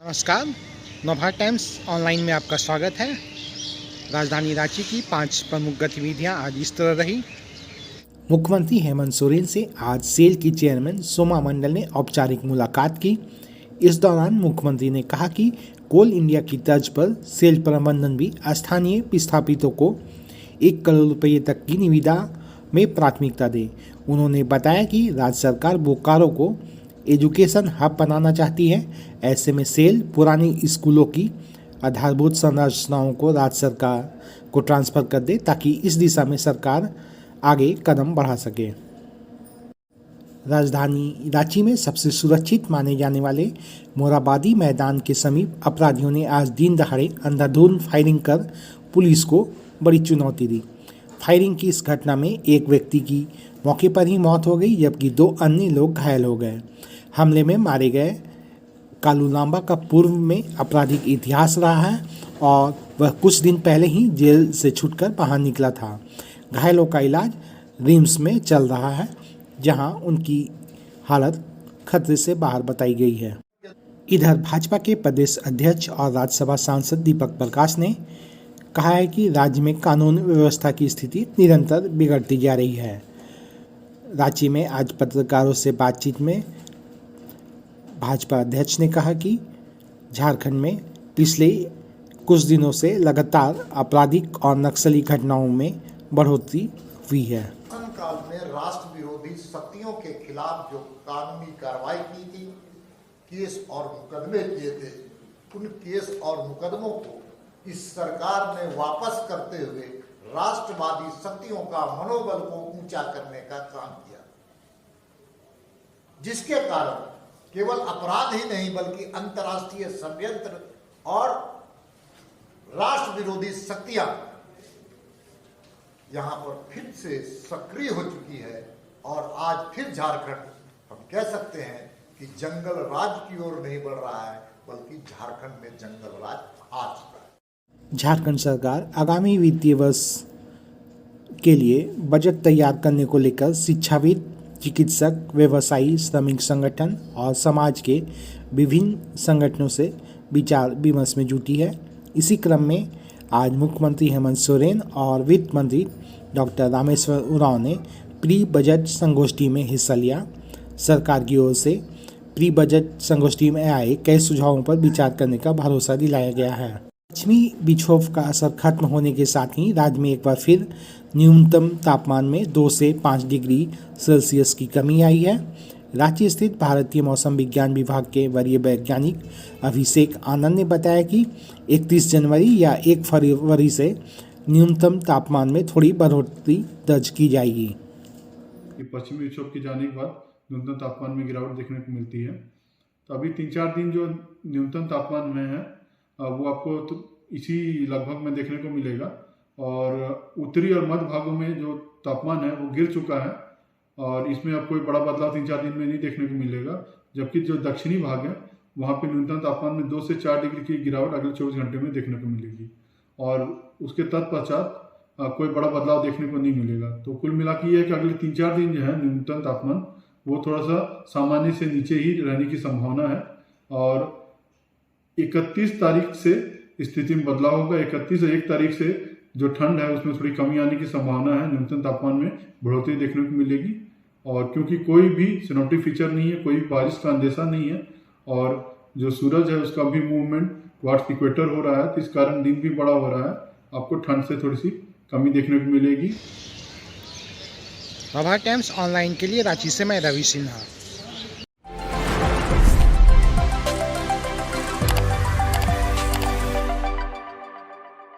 नमस्कार, Navbharat times online में आपका स्वागत है। राजधानी रांची की 5 प्रमुख गतिविधियां आज इस तरह रही। मुख्यमंत्री हेमंत सोरेन से आज सेल की चेयरमैन सोमा मंडल ने औपचारिक मुलाकात की। इस दौरान मुख्यमंत्री ने कहा कि कोल इंडिया की तर्ज पर सेल प्रबंधन भी स्थानीय विस्थापितों को 1 करोड़ रुपये तक की निविदा में प्राथमिकता दे। उन्होंने बताया कि राज्य सरकार बोकारो को एजुकेशन हब बनाना चाहती है। ऐसे में सेल पुरानी स्कूलों की आधारभूत संरचनाओं को राज्य सरकार को ट्रांसफ़र कर दे ताकि इस दिशा में सरकार आगे कदम बढ़ा सके। राजधानी रांची में सबसे सुरक्षित माने जाने वाले मोराबादी मैदान के समीप अपराधियों ने आज दिन दहाड़े अंधाधुंध फायरिंग कर पुलिस को बड़ी चुनौती दी। फायरिंग की इस घटना में एक व्यक्ति की मौके पर ही मौत हो गई, जबकि 2 अन्य लोग घायल हो गए। हमले में मारे गए कालू लांबा का पूर्व में आपराधिक इतिहास रहा है और वह कुछ दिन पहले ही जेल से छूटकर बाहर निकला था। घायलों का इलाज रिम्स में चल रहा है, जहां उनकी हालत खतरे से बाहर बताई गई है। इधर भाजपा के प्रदेश अध्यक्ष और राज्यसभा सांसद दीपक प्रकाश ने कहा है कि राज्य में कानून व्यवस्था की स्थिति निरंतर बिगड़ती जा रही है। रांची में आज पत्रकारों से बातचीत में भाजपा अध्यक्ष ने कहा कि झारखंड में पिछले कुछ दिनों से लगातार आपराधिक और नक्सली घटनाओं में बढ़ोतरी हुई है। शासन काल में राष्ट्र विरोधी शक्तियों के खिलाफ जो कानूनी कार्रवाई की थी, केस और मुकदमे किए थे, उन केस और मुकदमों को इस सरकार ने वापस करते हुए राष्ट्रवादी शक्तियों का मनोबल को ऊंचा करने का काम किया, जिसके कारण केवल अपराध ही नहीं बल्कि अंतर्राष्ट्रीय षड्यंत्र और राष्ट्र विरोधी शक्तियां यहां पर फिर से सक्रिय हो चुकी है। और आज फिर झारखंड हम कह सकते हैं कि जंगल राज की ओर नहीं बढ़ रहा है, बल्कि झारखंड में जंगल राज आ चुका है। झारखंड सरकार आगामी वित्तीय वर्ष के लिए बजट तैयार करने को लेकर शिक्षाविद, चिकित्सक, व्यवसायी, श्रमिक संगठन और समाज के विभिन्न संगठनों से विचार विमर्श में जुटी है। इसी क्रम में आज मुख्यमंत्री हेमंत सोरेन और वित्त मंत्री डॉक्टर रामेश्वर उरांव ने प्री बजट संगोष्ठी में हिस्सा लिया। सरकार की ओर से प्री बजट संगोष्ठी में आए कई सुझावों पर विचार करने का भरोसा दिलाया गया है। पश्चिमी विक्षोभ का असर खत्म होने के साथ ही राज्य में एक बार फिर न्यूनतम तापमान में 2 से 5 डिग्री सेल्सियस की कमी आई है। रांची स्थित भारतीय मौसम विज्ञान विभाग के वरीय वैज्ञानिक अभिषेक आनंद ने बताया कि 31 जनवरी या 1 फरवरी से न्यूनतम तापमान में थोड़ी बढ़ोतरी दर्ज की जाएगी। पश्चिमी विक्षोभ के जाने के बाद न्यूनतम तापमान में गिरावट देखने को मिलती है। तो अभी 3-4 दिन जो न्यूनतम तापमान में है वो आपको तो इसी लगभग में देखने को मिलेगा। और उत्तरी और मध्य भागों में जो तापमान है वो गिर चुका है और इसमें अब कोई बड़ा बदलाव 3-4 दिन में नहीं देखने को मिलेगा। जबकि जो दक्षिणी भाग है वहाँ पे न्यूनतम तापमान में 2 से 4 डिग्री की गिरावट अगले 24 घंटे में देखने को मिलेगी और उसके तत्पश्चात कोई बड़ा बदलाव देखने को नहीं मिलेगा। तो कुल मिला के ये है कि अगले 3-4 दिन जो है न्यूनतम तापमान वो थोड़ा सा सामान्य से नीचे ही रहने की संभावना है। और 31 तारीख से स्थिति में बदलाव होगा। 31 और 1 तारीख से जो ठंड है उसमें थोड़ी कमी आने की संभावना है, न्यूनतम तापमान में बढ़ोतरी देखने को मिलेगी। और क्योंकि कोई भी सिनोप्टिक फीचर नहीं है, कोई बारिश का अंदेशा नहीं है और जो सूरज है उसका भी मूवमेंट टुवर्ड्स इक्वेटर हो रहा है, तो इस कारण दिन भी बड़ा हो रहा है। आपको ठंड से थोड़ी सी कमी देखने को मिलेगी। नवभारत टाइम्स ऑनलाइन के लिए रांची से मैं रवि सिन्हा।